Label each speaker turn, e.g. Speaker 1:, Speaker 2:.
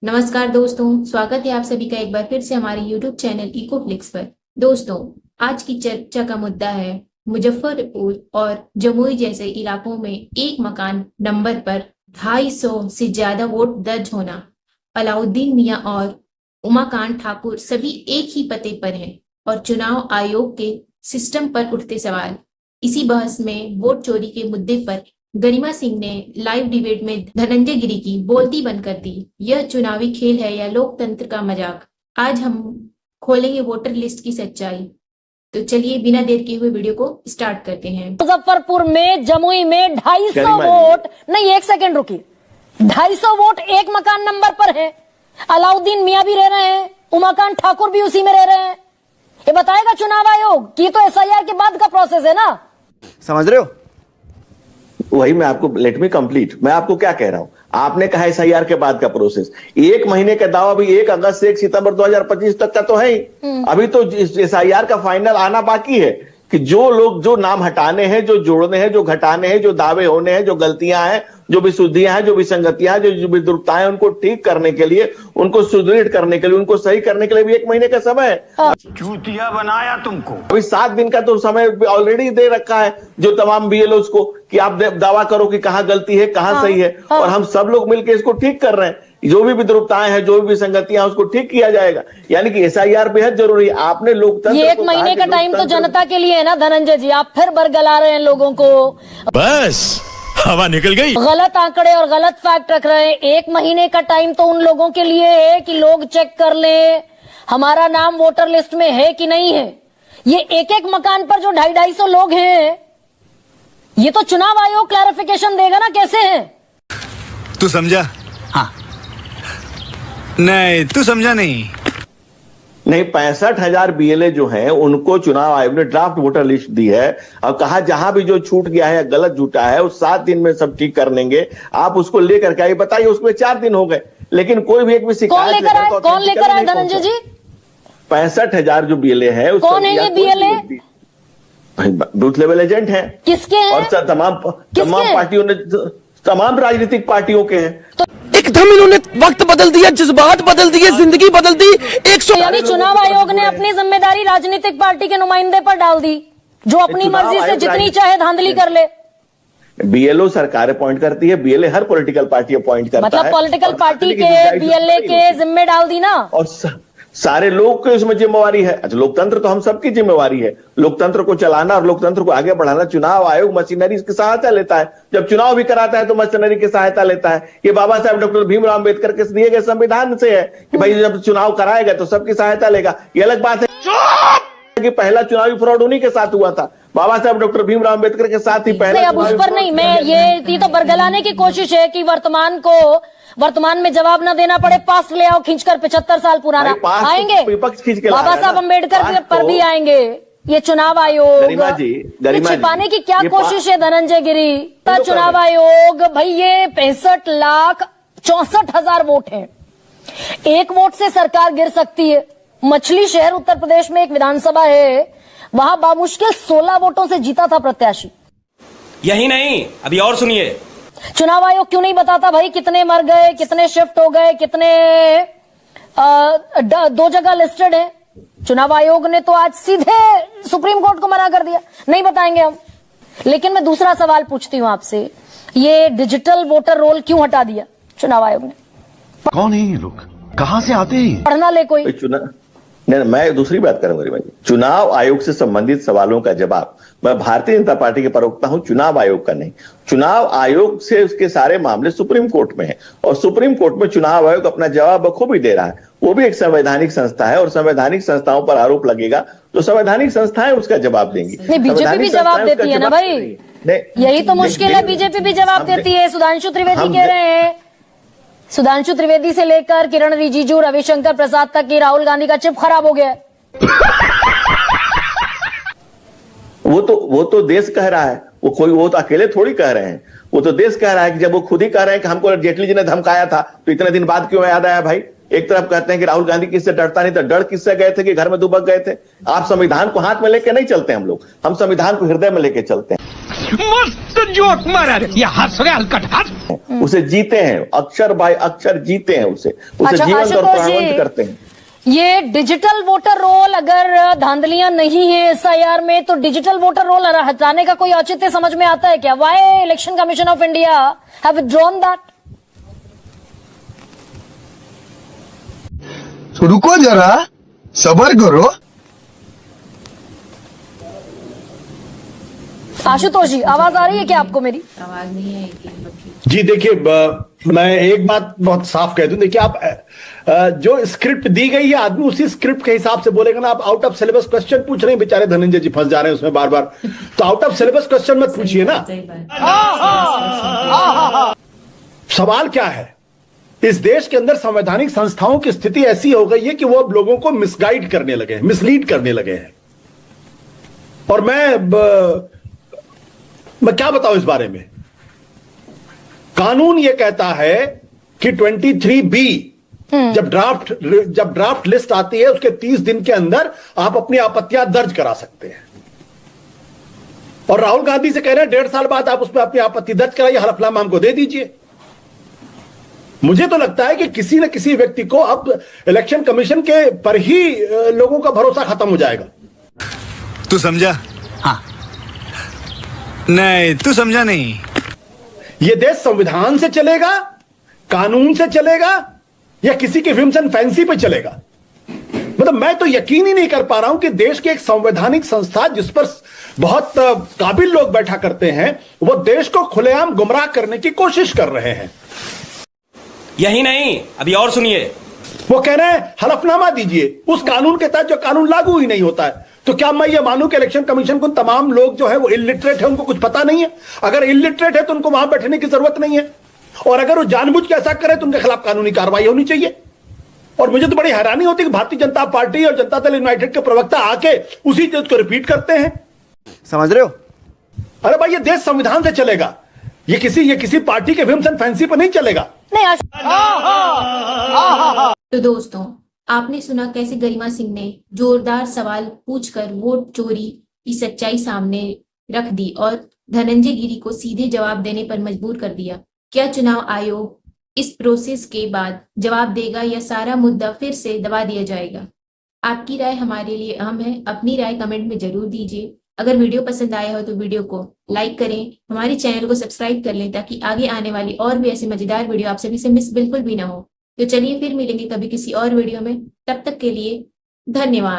Speaker 1: नमस्कार दोस्तों, स्वागत है आप सभी का एक बार फिर से हमारे YouTube चैनल इकोफ्लिक्स पर। दोस्तों, आज की चर्चा का मुद्दा है मुजफ्फरपुर और जमुई जैसे इलाकों में एक मकान नंबर पर 250 से ज्यादा वोट दर्ज होना। अलाउद्दीन मियां और उमाकांत ठाकुर सभी एक ही पते पर हैं और चुनाव आयोग के सिस्टम पर उठते सवाल। इसी बहस में वोट चोरी के मुद्दे पर गरिमा सिंह ने लाइव डिबेट में धनंजय गिरी की बोलती बंद कर दी। यह चुनावी खेल है या लोकतंत्र का मजाक? आज हम खोलेंगे वोटर लिस्ट की सच्चाई। तो चलिए बिना देर किए हुए वीडियो को स्टार्ट करते हैं।
Speaker 2: मुजफ्फरपुर में, जमुई में 250 वोट नहीं, एक सेकंड रुकिए, 250 वोट एक मकान नंबर पर है। अलाउद्दीन मियां भी रह रहे हैं, उमाकांत ठाकुर भी उसी में रह रहे हैं। ये बताएगा चुनाव आयोग कि तो एसआईआर के बाद का प्रोसेस है ना?
Speaker 3: समझ रहे हो? वही मैं आपको, लेट मी कंप्लीट। मैं आपको क्या कह रहा हूं, आपने कहा एसआईआर के बाद का प्रोसेस, एक महीने का दावा भी 1 अगस्त से 1 सितंबर 2025 तक का तो है ही। अभी तो एसआईआर का फाइनल आना बाकी है कि जो लोग, जो नाम हटाने हैं, जो जोड़ने हैं, जो घटाने हैं, जो दावे होने हैं, जो गलतियां हैं, जो विशुद्धियां हैं, जो विसंगतियां हैं, जो विद्रुपताएं, उनको ठीक करने के लिए, उनको सुदृढ़ करने के लिए, उनको सही करने के लिए भी 1 महीने का समय है।
Speaker 4: चूतिया बनाया तुमको।
Speaker 3: अभी 7 दिन का तो समय ऑलरेडी दे रखा है जो तमाम बीएलओ को, कि आप दावा करो कि कहां गलती है, कहां सही है, और हम सब लोग मिलकर इसको ठीक कर रहे हैं। जो भी विद्रुपताएं हैं, जो भी विसंगतियां हैं, उसको ठीक किया जाएगा। यानी कि एसआईआर बेहद जरूरी है। आपने लोकतंत्र,
Speaker 2: ये 1 महीने का टाइम तो जनता के लिए है ना धनंजय जी, आप फिर बरगला रहे हैं लोगों को।
Speaker 4: बस हवा निकल गई।
Speaker 2: गलत आंकड़े और गलत फैक्ट रख रहे हैं। 1 महीने का टाइम तो उन लोगों के लिए है कि लोग चेक कर लें हमारा नाम वोटर लिस्ट में है कि नहीं है। ये एक एक मकान पर जो 250 लोग हैं, ये तो चुनाव आयोग क्लैरिफिकेशन देगा ना कैसे है।
Speaker 4: तू समझा? हाँ। नहीं, तू समझा नहीं।
Speaker 3: 65,000 बीएलए जो हैं, उनको चुनाव आयोग ने ड्राफ्ट वोटर लिस्ट दी है और कहा जहां भी जो छूट गया है या गलत जुटा है उस 7 दिन में सब ठीक कर लेंगे। आप उसको लेकर के आइए। बताइए, उसमें 4 दिन हो गए, लेकिन कोई भी एक भी शिकायत
Speaker 2: कौन लेकर आए धनंजय जी?
Speaker 3: 65,000 जो बीएलए है,
Speaker 2: कौन है ये बीएलए?
Speaker 3: बूथ लेवल एजेंट है।
Speaker 2: किसके हैं?
Speaker 3: और तमाम पार्टियों ने, तमाम राजनीतिक पार्टियों के हैं।
Speaker 5: एकदम इन्होंने वक्त बदल दिया, जज्बात बदल दिए, जिंदगी बदल दी।
Speaker 2: यानी चुनाव आयोग ने अपनी जिम्मेदारी राजनीतिक पार्टी के नुमाइंदे पर डाल दी, जो अपनी मर्जी से जितनी चाहे धांधली कर ले।
Speaker 3: बीएलओ सरकार अपॉइंट करती है, बीएलए हर पॉलिटिकल पार्टी अपॉइंट करता है।
Speaker 2: मतलब पॉलिटिकल पार्टी के बीएलए के जिम्मे डाल दी ना।
Speaker 3: और सारे लोग की उसमें जिम्मेवारी है। अच्छा, लोकतंत्र तो हम सबकी जिम्मेवारी है। लोकतंत्र को चलाना और लोकतंत्र को आगे बढ़ाना। चुनाव आयोग मशीनरी की सहायता लेता है, जब चुनाव भी कराता है तो मशीनरी की सहायता लेता है। ये बाबा साहब डॉक्टर भीमराव अम्बेडकर के दिए गए संविधान से है कि भाई जब चुनाव कराएगा तो सबकी सहायता लेगा। ये अलग बात है कि पहला चुनावी फ्रॉड उन्हीं के साथ हुआ था, बाबा साहब डॉक्टर भीमराव अम्बेडकर के साथ ही पहला।
Speaker 2: अब उस पर नहीं, मैं ये तो बरगलाने की कोशिश है कि वर्तमान में जवाब न देना पड़े, पास्ट ले आओ खींचकर 75 साल पुराना। आएंगे
Speaker 3: विपक्ष खींच के
Speaker 2: बाबा साहब अम्बेडकर पर भी आएंगे। ये चुनाव आयोग छिपाने की क्या कोशिश है धनंजय गिरी? चुनाव आयोग भाई, ये 65,64,000 वोट है। एक वोट से सरकार गिर सकती है। मछली शहर उत्तर प्रदेश में एक विधानसभा है, वहां बामुश्किल 16 वोटों से जीता था प्रत्याशी।
Speaker 6: यही नहीं, अभी और सुनिए।
Speaker 2: चुनाव आयोग क्यों नहीं बताता भाई कितने मर गए, कितने शिफ्ट हो गए, कितने 2 जगह लिस्टेड है? चुनाव आयोग ने तो आज सीधे सुप्रीम कोर्ट को मना कर दिया, नहीं बताएंगे हम। लेकिन मैं दूसरा सवाल पूछती हूं आपसे, ये डिजिटल वोटर रोल क्यों हटा दिया चुनाव आयोग ने?
Speaker 4: कौन है ये लोग, कहां से आते हैं?
Speaker 2: पढ़ना ले कोई?
Speaker 3: नहीं, मैं दूसरी बात करूंगा। चुनाव आयोग से संबंधित सवालों का जवाब मैं भारतीय जनता पार्टी के प्रवक्ता हूं, चुनाव आयोग का नहीं। चुनाव आयोग से उसके सारे मामले सुप्रीम कोर्ट में है और सुप्रीम कोर्ट में चुनाव आयोग अपना जवाब बखूबी दे रहा है। वो भी एक संवैधानिक संस्था है और संवैधानिक संस्थाओं पर आरोप लगेगा तो संवैधानिक संस्थाएं उसका जवाब देंगी।
Speaker 2: नहीं, बीजेपी भी जवाब देती है ना भाई, यही तो मुश्किल है। बीजेपी भी जवाब देती है। सुधांशु त्रिवेदी कह रहे हैं, सुधांशु त्रिवेदी से लेकर किरण रिजिजू, रविशंकर प्रसाद तक की राहुल गांधी का चिप खराब हो गया है।
Speaker 3: वो तो देश कह रहा है, वो तो अकेले थोड़ी कह रहे हैं। वो तो देश कह रहा है कि जब वो खुद ही कह रहे हैं कि हमको जेटली जी ने धमकाया था तो इतने दिन बाद क्यों याद आया भाई? एक तरफ कहते हैं कि राहुल गांधी किससे डरता नहीं, तो डर किससे गए थे कि घर में दुबक गए थे? आप संविधान को हाथ में लेके नहीं चलते हम लोग, हम संविधान को हृदय में लेके चलते हैं।
Speaker 5: मस्त जोक मारा रे ये हंस रे हलकट हंस
Speaker 3: उसे जीते हैं, अक्षर बाय अक्षर जीते हैं, उसे
Speaker 2: अच्छा,
Speaker 3: जीवंत और
Speaker 2: आशुतोष जी,
Speaker 3: प्राणवंत करते हैं।
Speaker 2: ये डिजिटल वोटर रोल अगर धांधलियां नहीं है एसआईआर में तो डिजिटल वोटर रोल हटाने का कोई औचित्य समझ में आता है क्या? Why election commission of India have withdrawn that?
Speaker 7: रुको जरा, सबर करो।
Speaker 2: आशुतोष जी, आवाज आ रही है क्या आपको मेरी?
Speaker 1: आवाज नहीं आएगी आपकी।
Speaker 8: जी देखिए, मैं एक बात बहुत साफ कह दूं। देखिए, आप जो स्क्रिप्ट दी गई है आदमी उसी स्क्रिप्ट के हिसाब से बोलेगा ना। आप आउट ऑफ सिलेबस क्वेश्चन पूछ रहे हैं, बेचारे धनंजय जी फंस जा रहे हैं उसमें बार बार। तो आउट ऑफ सिलेबस क्वेश्चन मत पूछिए ना।
Speaker 1: सही बात।
Speaker 8: सवाल क्या है, इस देश के अंदर संवैधानिक संस्थाओं की स्थिति ऐसी हो गई है कि वो अब लोगों को मिसगाइड करने लगे हैं, मिसलीड करने लगे हैं। और मैं क्या बताऊं इस बारे में। कानून यह कहता है कि 23B जब ड्राफ्ट लिस्ट आती है उसके 30 दिन के अंदर आप अपनी आपत्तियां दर्ज करा सकते हैं। और राहुल गांधी से कह रहे हैं 1.5 साल बाद आप उसमें अपनी आपत्ति दर्ज कराइए, हलफनामा हमको दे दीजिए। मुझे तो लगता है कि किसी न किसी व्यक्ति को अब इलेक्शन कमीशन के पर ही लोगों का भरोसा खत्म हो जाएगा।
Speaker 4: तू समझा? हाँ। नहीं, तू समझा नहीं।
Speaker 8: यह देश संविधान से चलेगा, कानून से चलेगा, या किसी के विम्स एंड फैंसी पे चलेगा? मतलब मैं तो यकीन ही नहीं कर पा रहा हूं कि देश के एक संवैधानिक संस्था जिस पर बहुत काबिल लोग बैठा करते हैं वो देश को खुलेआम गुमराह करने की कोशिश कर रहे हैं।
Speaker 6: यही नहीं, अभी और सुनिए।
Speaker 8: वो कह रहे हैं हलफनामा दीजिए उस कानून के तहत जो कानून लागू ही नहीं होता है। तो क्या मैं ये मानूं कि इलेक्शन कमीशन को तमाम लोग जो है वो इलिटरेट है, उनको कुछ पता नहीं है? अगर इलिटरेट है तो उनको वहां बैठने की जरूरत नहीं है। और अगर वो जानबूझ के ऐसा करे तो उनके खिलाफ कानूनी कार्रवाई होनी चाहिए। और मुझे तो बड़ी हैरानी होती है कि भारतीय जनता पार्टी और जनता दल यूनाइटेड के प्रवक्ता आके उसी चीज को रिपीट करते हैं।
Speaker 5: समझ रहे हो?
Speaker 8: अरे भाई, ये देश संविधान से चलेगा, ये किसी पार्टी के विम्स एंड फैंसी पर नहीं चलेगा।
Speaker 2: नहीं
Speaker 1: तो दोस्तों, आपने सुना कैसे गरिमा सिंह ने जोरदार सवाल पूछकर वोट चोरी की सच्चाई सामने रख दी और धनंजय गिरी को सीधे जवाब देने पर मजबूर कर दिया। क्या चुनाव आयोग इस प्रोसेस के बाद जवाब देगा या सारा मुद्दा फिर से दबा दिया जाएगा? आपकी राय हमारे लिए अहम है। अपनी राय कमेंट में जरूर दीजिए। अगर वीडियो पसंद आया हो तो वीडियो को लाइक करें, हमारे चैनल को सब्सक्राइब कर लें ताकि आगे आने वाली और भी ऐसे मजेदार वीडियो आप सभी से मिस बिल्कुल भी ना हो। तो चलिए फिर मिलेंगे कभी किसी और वीडियो में। तब तक के लिए धन्यवाद।